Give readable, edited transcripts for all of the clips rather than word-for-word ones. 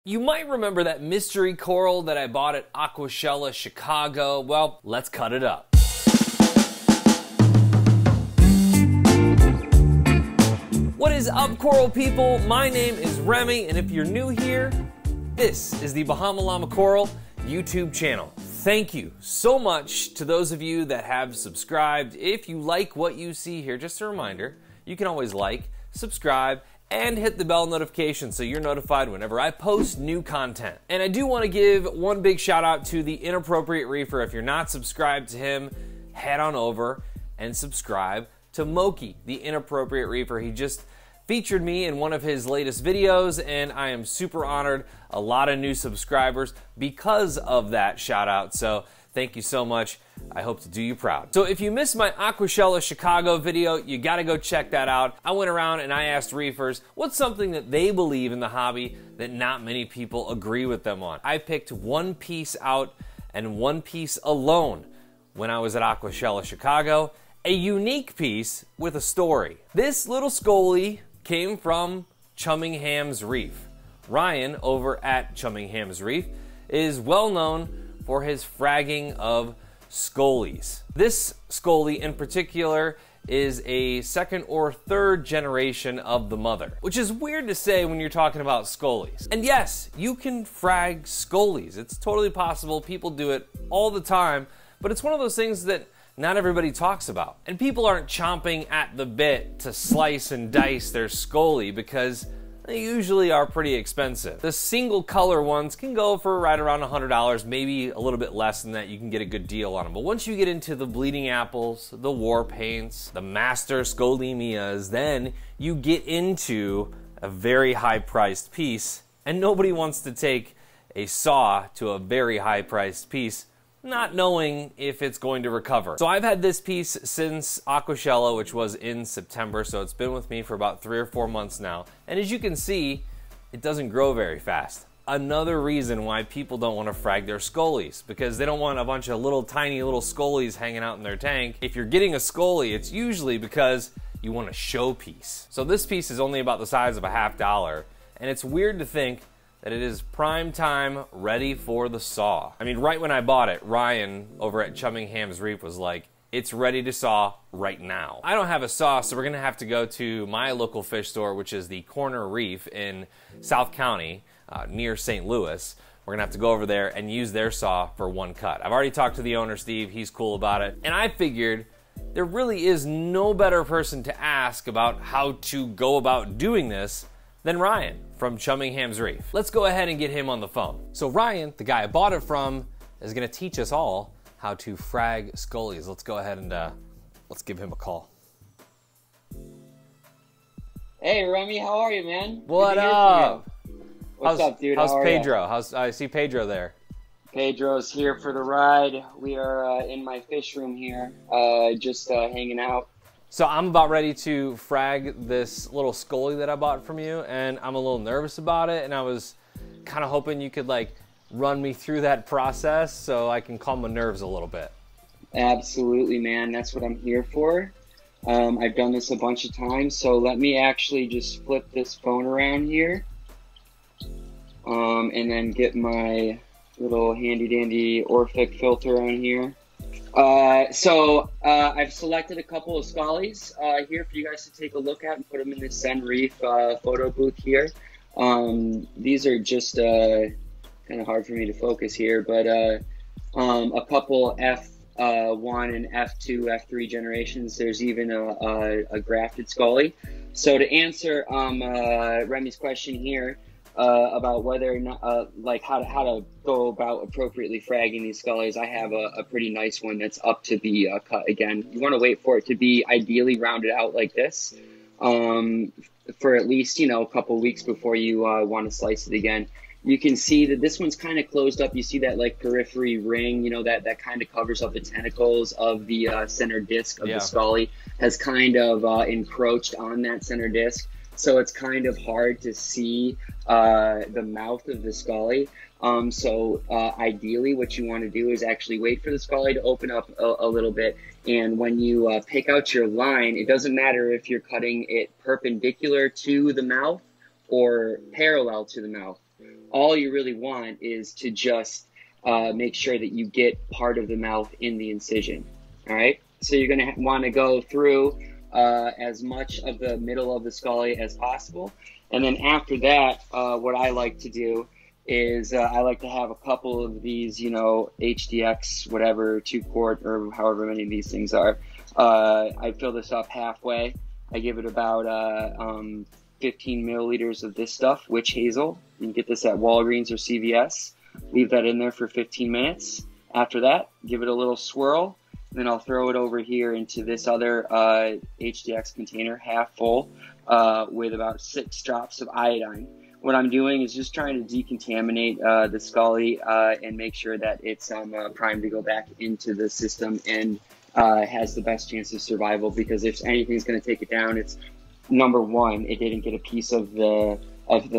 You might remember that mystery coral that I bought at Aquashella, Chicago. Well, let's cut it up. What is up, coral people? My name is Remy, and if you're new here, this is the Bahama Llama Coral YouTube channel. Thank you so much to those of you that have subscribed. If you like what you see here, just a reminder, you can always like, subscribe, and hit the bell notification so you're notified whenever I post new content. And I do want to give one big shout out to the Inappropriate Reefer. If you're not subscribed to him, head on over and subscribe to Moki, the Inappropriate Reefer. He just featured me in one of his latest videos, and I am super honored. A lot of new subscribers because of that shout out, so thank you so much. I hope to do you proud. So if you missed my Aquashella Chicago video, you gotta go check that out. I went around and I asked reefers what's something that they believe in the hobby that not many people agree with them on. I picked one piece out and one piece alone when I was at Aquashella Chicago, a unique piece with a story. This little Scoly came from Chummingham's Reef. Ryan over at Chummingham's Reef is well known for his fragging of Scolys. This Scoly in particular is a second or third generation of the mother, which is weird to say when you're talking about Scolys. And yes, you can frag Scolys. It's totally possible. People do it all the time, but it's one of those things that not everybody talks about. And people aren't chomping at the bit to slice and dice their Scoly because they usually are pretty expensive. The single color ones can go for right around $100, maybe a little bit less than that. You can get a good deal on them. But once you get into the bleeding apples, the war paints, the master Scolymias, then you get into a very high priced piece, and nobody wants to take a saw to a very high priced piece not knowing if it's going to recover. So I've had this piece since Aquashella, which was in September, so it's been with me for about 3 or 4 months now. And as you can see, it doesn't grow very fast. Another reason why people don't want to frag their Scolys, because they don't want a bunch of little tiny little Scolys hanging out in their tank. If you're getting a Scoly, it's usually because you want a showpiece. So this piece is only about the size of a $50, and it's weird to think that it is prime time, ready for the saw. I mean, right when I bought it, Ryan over at Chummingham's Reef was like, it's ready to saw right now. I don't have a saw, so we're gonna have to go to my local fish store, which is the Corner Reef in South County, near St. Louis. We're gonna have to go over there and use their saw for one cut. I've already talked to the owner, Steve. He's cool about it. And I figured there really is no better person to ask about how to go about doing this than Ryan from Chummingham's Reef. Let's go ahead and get him on the phone. So Ryan, the guy I bought it from, is gonna teach us all how to frag Scolys. Let's go ahead and let's give him a call. Hey Remy, how are you, man? What up? What's up, dude? How's Pedro? I see Pedro there. Pedro's here for the ride. We are in my fish room here, just hanging out. So I'm about ready to frag this little Scoly that I bought from you, and I'm a little nervous about it, and I was kind of hoping you could like run me through that process so I can calm my nerves a little bit. Absolutely, man. That's what I'm here for. I've done this a bunch of times, so let me actually just flip this phone around here, and then get my little handy dandy Orphic filter on here. I've selected a couple of Scolys here for you guys to take a look at and put them in the Sen Reef photo booth here. These are just kind of hard for me to focus here, but a couple F1 and F2, F3 generations. There's even a grafted Scoly. So to answer Remy's question here, about whether or not, like how to go about appropriately fragging these Scolys, I have a pretty nice one that's up to be cut again. You want to wait for it to be ideally rounded out like this for at least, a couple weeks before you want to slice it again. You can see that this one's kind of closed up. You see that like periphery ring, that kind of covers up the tentacles of the center disc of the Scoly, has kind of encroached on that center disc. So it's kind of hard to see the mouth of the Scoly. Ideally what you want to do is actually wait for the Scoly to open up a little bit. And when you pick out your line, it doesn't matter if you're cutting it perpendicular to the mouth or parallel to the mouth. All you really want is to just make sure that you get part of the mouth in the incision. All right, so you're going to want to go through as much of the middle of the Scoly as possible. And then after that, what I like to do is I like to have a couple of these, you know, HDX, whatever, 2-quart or however many of these things are. I fill this up halfway. I give it about 15 milliliters of this stuff, witch hazel. You can get this at Walgreens or CVS. Leave that in there for 15 minutes. After that, give it a little swirl. Then I'll throw it over here into this other HDX container, half full, with about 6 drops of iodine. What I'm doing is just trying to decontaminate the Scoly and make sure that it's primed to go back into the system and has the best chance of survival, because if anything's going to take it down, it's number one, it didn't get a piece of the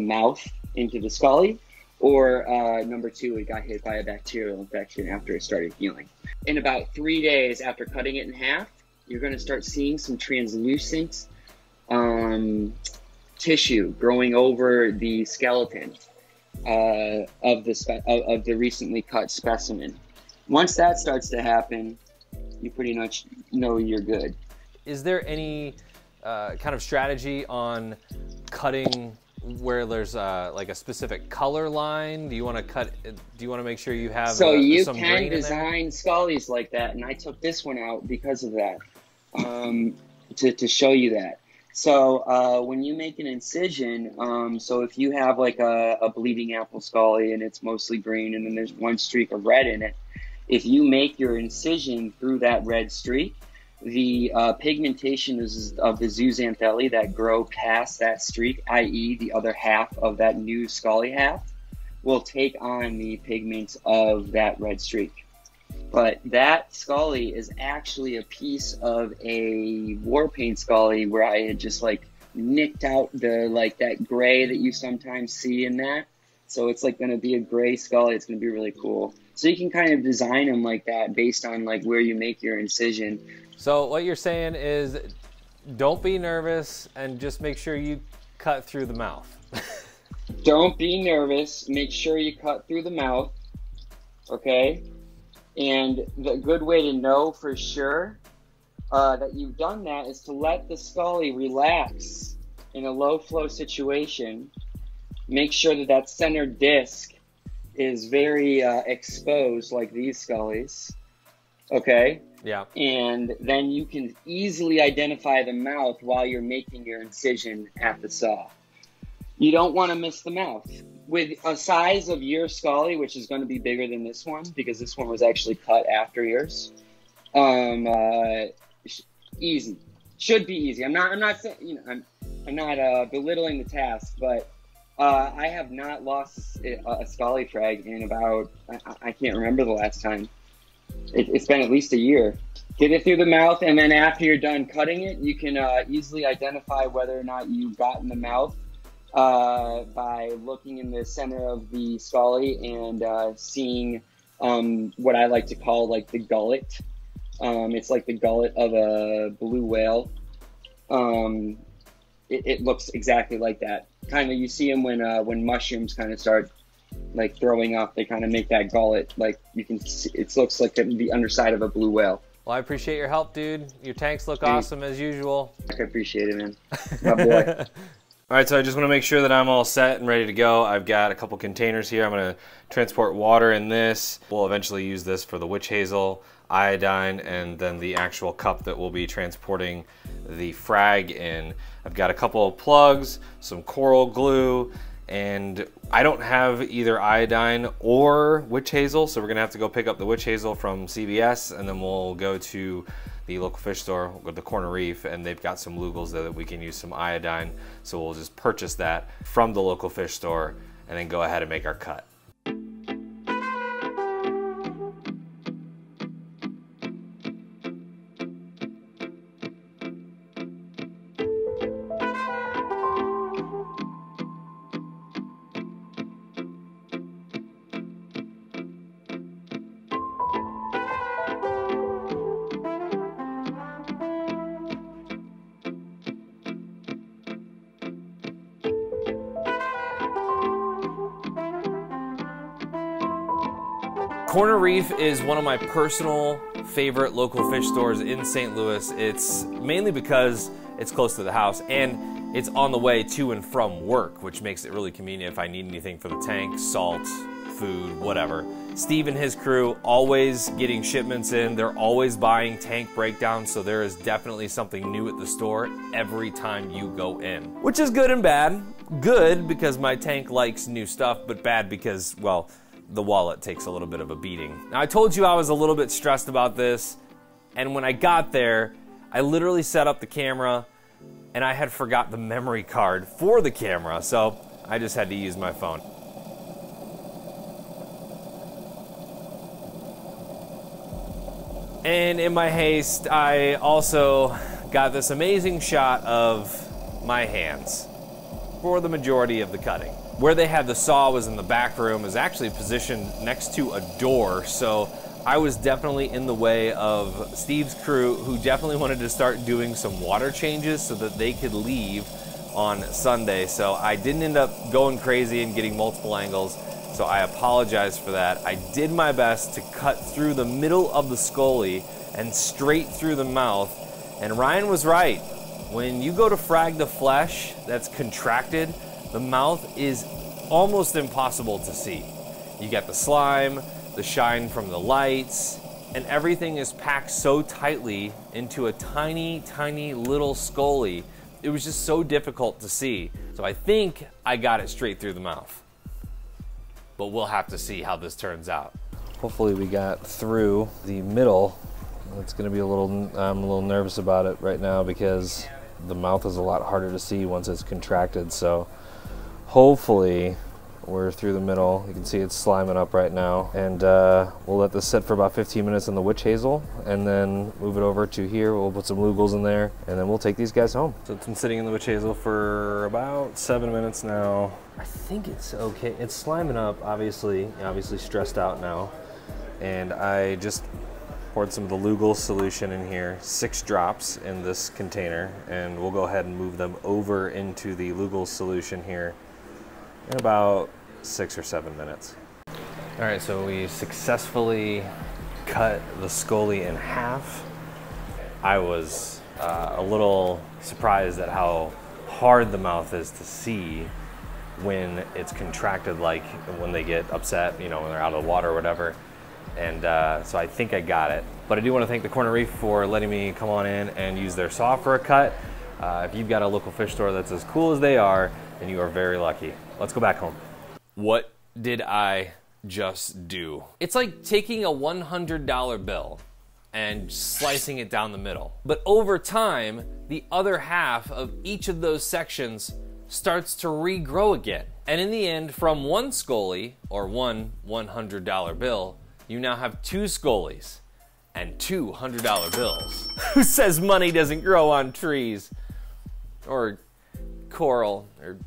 mouth into the Scoly, or number two, it got hit by a bacterial infection after it started healing. In about 3 days after cutting it in half, you're going to start seeing some translucent tissue growing over the skeleton of the recently cut specimen. Once that starts to happen, you pretty much know you're good. Is there any kind of strategy on cutting where there's like a specific color line? Do you want to cut? Do you want to make sure you have some can design Scolys like that, and I took this one out because of that, to show you that. So when you make an incision, so if you have like a bleeding apple Scoly and it's mostly green, and then there's one streak of red in it, if you make your incision through that red streak, the pigmentation of the zooxanthellae that grow past that streak, i.e. the other half of that new Scoly half, will take on the pigments of that red streak. But that Scoly is actually a piece of a war paint Scoly where I had just like nicked out that gray that you sometimes see in that. So it's like going to be a gray Scoly. It's going to be really cool. So you can kind of design them like that based on like where you make your incision. So what you're saying is don't be nervous and just make sure you cut through the mouth. Don't be nervous. Make sure you cut through the mouth. Okay? And the good way to know for sure that you've done that is to let the Scoly relax in a low flow situation. Make sure that that center disc is very exposed, like these Scolys. Okay? Yeah. And then you can easily identify the mouth while you're making your incision at the saw. You don't want to miss the mouth. With a size of your Scoly, which is going to be bigger than this one, because this one was actually cut after yours, easy. Should be easy. I'm not saying, you know, I'm not belittling the task, but I have not lost a Scoly frag in about, I can't remember the last time. It's been at least a year. Get it through the mouth, and then after you're done cutting it, you can easily identify whether or not you've gotten the mouth by looking in the center of the Scoly and seeing what I like to call like the gullet. It's like the gullet of a blue whale. It looks exactly like that. Kind of, you see them when mushrooms kind of start like throwing up. They kind of make that gullet. Like you can see, it looks like the underside of a blue whale. Well, I appreciate your help, dude. Your tanks look awesome as usual. I appreciate it, man. My boy. All right, so I just want to make sure that I'm all set and ready to go. I've got a couple containers here. I'm going to transport water in this. We'll eventually use this for the witch hazel, iodine, and then the actual cup that we'll be transporting the frag in. I've got a couple of plugs, some coral glue, and I don't have either iodine or witch hazel, so we're gonna have to go pick up the witch hazel from CVS, and then we'll go to the local fish store, we'll go to the Corner Reef, and they've got some lugals there that we can use some iodine, so we'll just purchase that from the local fish store and then go ahead and make our cut. Corner Reef is one of my personal favorite local fish stores in St. Louis. It's mainly because it's close to the house and it's on the way to and from work, which makes it really convenient if I need anything for the tank, salt, food, whatever. Steve and his crew always getting shipments in. They're always buying tank breakdowns, so there is definitely something new at the store every time you go in, which is good and bad. Good because my tank likes new stuff, but bad because, well, the wallet takes a little bit of a beating. Now, I told you I was a little bit stressed about this, and when I got there, I literally set up the camera and I had forgot the memory card for the camera, so I just had to use my phone. And in my haste, I also got this amazing shot of my hands for the majority of the cutting. Where they had the saw was in the back room, is actually positioned next to a door, so I was definitely in the way of Steve's crew, who definitely wanted to start doing some water changes so that they could leave on Sunday. So I didn't end up going crazy and getting multiple angles, so I apologize for that. I did my best to cut through the middle of the Scoly and straight through the mouth, and Ryan was right. When you go to frag the flesh that's contracted, the mouth is almost impossible to see. You get the slime, the shine from the lights, and everything is packed so tightly into a tiny, tiny little Scoly. It was just so difficult to see. So I think I got it straight through the mouth. But we'll have to see how this turns out. Hopefully we got through the middle. It's gonna be I'm a little nervous about it right now because the mouth is a lot harder to see once it's contracted. So hopefully we're through the middle. You can see it's sliming up right now. And we'll let this sit for about 15 minutes in the witch hazel and then move it over to here. We'll put some lugels in there and then we'll take these guys home. So it's been sitting in the witch hazel for about 7 minutes now. I think it's okay. It's sliming up, obviously stressed out now. And I just poured some of the lugol solution in here, 6 drops in this container, and we'll go ahead and move them over into the lugol solution here in about 6 or 7 minutes. All right, so we successfully cut the Scoly in half. I was a little surprised at how hard the mouth is to see when it's contracted, like when they get upset, you know, when they're out of the water or whatever. And so I think I got it. But I do want to thank the Corner Reef for letting me come on in and use their saw for a cut. If you've got a local fish store that's as cool as they are, then you are very lucky. Let's go back home. What did I just do? It's like taking a $100 bill and slicing it down the middle. But over time, the other half of each of those sections starts to regrow again. And in the end, from one Scoly, or one $100 bill, you now have 2 Scolys and 2 $100 bills. Who says money doesn't grow on trees? Or coral, or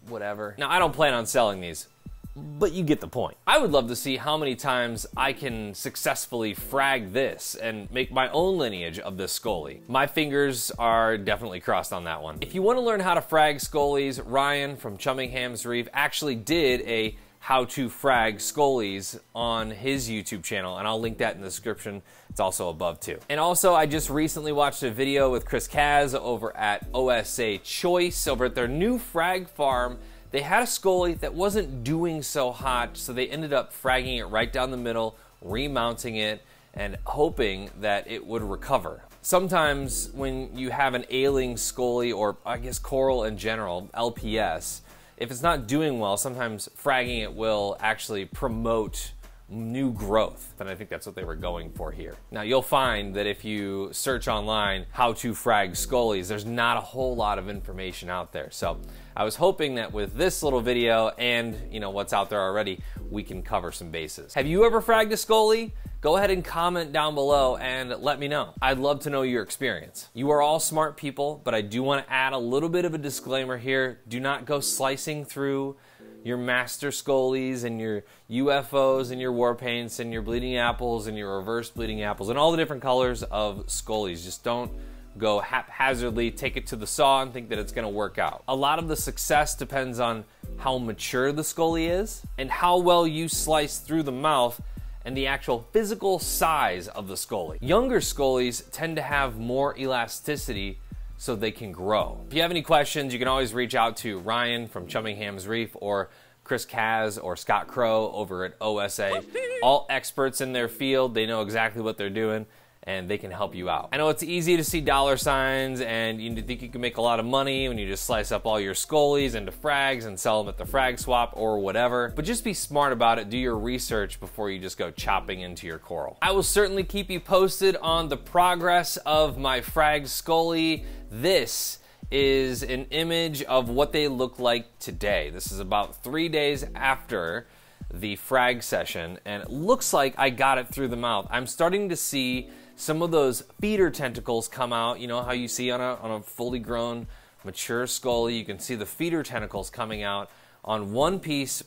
whatever. Now, I don't plan on selling these, but you get the point. I would love to see how many times I can successfully frag this and make my own lineage of this Scoly. My fingers are definitely crossed on that one. If you want to learn how to frag Scolys, Ryan from Chummingham's Reef actually did a how to frag Scolys on his YouTube channel, and I'll link that in the description. It's also above too. And also, I just recently watched a video with Chris Kaz over at OSA Choice, over at their new frag farm. They had a Scoly that wasn't doing so hot, so they ended up fragging it right down the middle, remounting it, and hoping that it would recover. Sometimes when you have an ailing Scoly, or I guess coral in general, LPS, if it's not doing well, sometimes fragging it will actually promote new growth. And I think that's what they were going for here. Now, you'll find that if you search online how to frag Scolys, there's not a whole lot of information out there. So I was hoping that with this little video and, you know, what's out there already, we can cover some bases. Have you ever fragged a Scoly? Go ahead and comment down below and let me know. I'd love to know your experience. You are all smart people, but I do want to add a little bit of a disclaimer here. Do not go slicing through your master Scolys and your UFOs and your war paints and your bleeding apples and your reverse bleeding apples and all the different colors of Scolys. Just don't go haphazardly, take it to the saw and think that it's gonna work out. A lot of the success depends on how mature the Scoly is and how well you slice through the mouth and the actual physical size of the Scoly. Younger Scolies tend to have more elasticity so they can grow. If you have any questions, you can always reach out to Ryan from Chummingham's Reef or Chris Kaz or Scott Crow over at OSA. All experts in their field, they know exactly what they're doing, and they can help you out. I know it's easy to see dollar signs and you think you can make a lot of money when you just slice up all your Scolies into frags and sell them at the frag swap or whatever, but just be smart about it. Do your research before you just go chopping into your coral. I will certainly keep you posted on the progress of my frag Scoly. This is an image of what they look like today. This is about 3 days after the frag session, and it looks like I got it through the mouth. I'm starting to see some of those feeder tentacles come out. You know how you see on a fully grown, mature Scoly, you can see the feeder tentacles coming out on one piece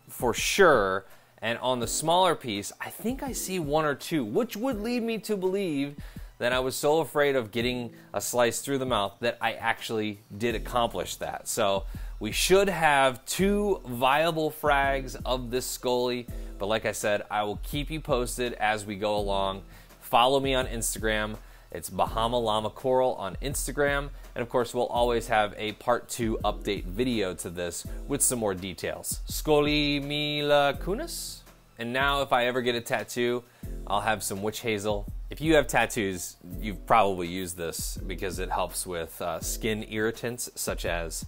for sure, and on the smaller piece, I think I see one or two, which would lead me to believe that I was so afraid of getting a slice through the mouth that I actually did accomplish that. So we should have 2 viable frags of this Scoly, but like I said, I will keep you posted as we go along. Follow me on Instagram. It's Bahama Llama Coral on Instagram. And of course, we'll always have a part 2 update video to this with some more details. Scolymia cunis. And now if I ever get a tattoo, I'll have some witch hazel. If you have tattoos, you've probably used this because it helps with skin irritants such as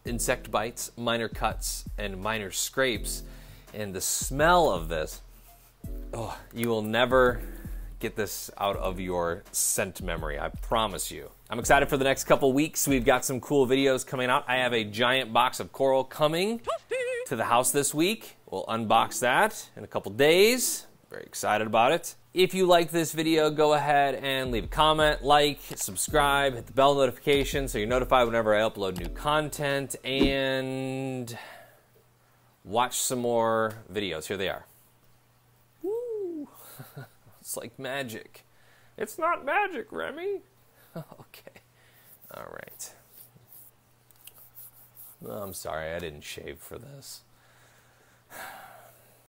insect bites, minor cuts, and minor scrapes. And the smell of this, oh, you will never get this out of your scent memory, I promise you. I'm excited for the next couple weeks. We've got some cool videos coming out. I have a giant box of coral coming to the house this week. We'll unbox that in a couple days. Very excited about it. If you like this video, go ahead and leave a comment, like, subscribe, hit the bell notification so you're notified whenever I upload new content, and watch some more videos. Here they are. Woo! It's like magic. It's not magic, Remy. Okay. All right. Oh, I'm sorry, I didn't shave for this.